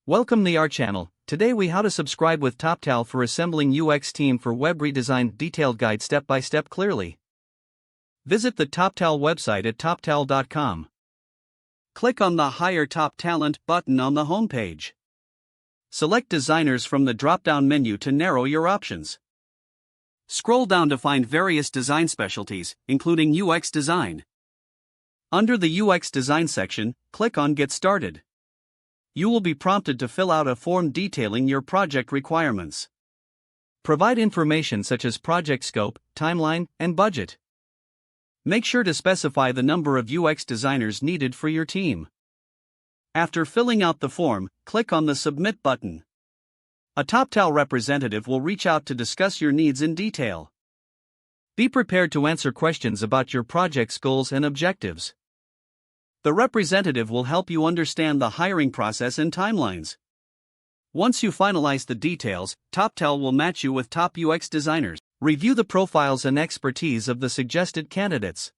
Welcome to our channel. Today we how to subscribe with Toptal for assembling UX team for web redesign detailed guide step by step clearly. Visit the Toptal website at toptal.com. Click on the Hire Top Talent button on the homepage. Select designers from the drop-down menu to narrow your options. Scroll down to find various design specialties, including UX design. Under the UX design section, click on Get Started. You will be prompted to fill out a form detailing your project requirements. Provide information such as project scope, timeline, and budget. Make sure to specify the number of UX designers needed for your team. After filling out the form, click on the Submit button. A Toptal representative will reach out to discuss your needs in detail. Be prepared to answer questions about your project's goals and objectives. The representative will help you understand the hiring process and timelines. Once you finalize the details, Toptal will match you with top UX designers. Review the profiles and expertise of the suggested candidates.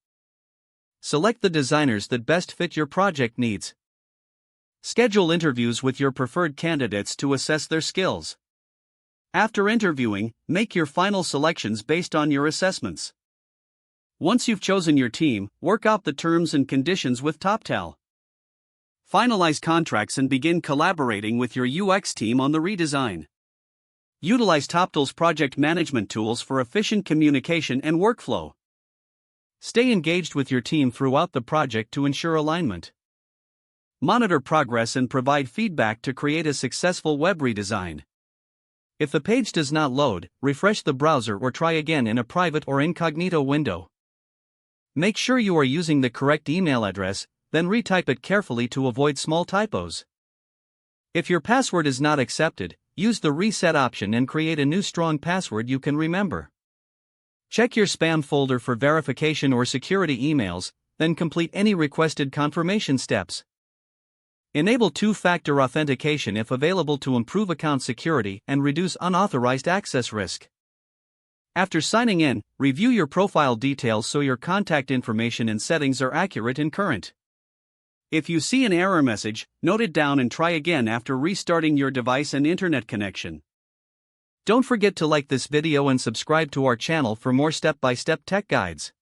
Select the designers that best fit your project needs. Schedule interviews with your preferred candidates to assess their skills. After interviewing, make your final selections based on your assessments. Once you've chosen your team, work out the terms and conditions with Toptal. Finalize contracts and begin collaborating with your UX team on the redesign. Utilize Toptal's project management tools for efficient communication and workflow. Stay engaged with your team throughout the project to ensure alignment. Monitor progress and provide feedback to create a successful web redesign. If the page does not load, refresh the browser or try again in a private or incognito window. Make sure you are using the correct email address, then retype it carefully to avoid small typos. If your password is not accepted, use the reset option and create a new strong password you can remember. Check your spam folder for verification or security emails, then complete any requested confirmation steps. Enable two-factor authentication if available to improve account security and reduce unauthorized access risk. After signing in, review your profile details so your contact information and settings are accurate and current. If you see an error message, note it down and try again after restarting your device and internet connection. Don't forget to like this video and subscribe to our channel for more step-by-step tech guides.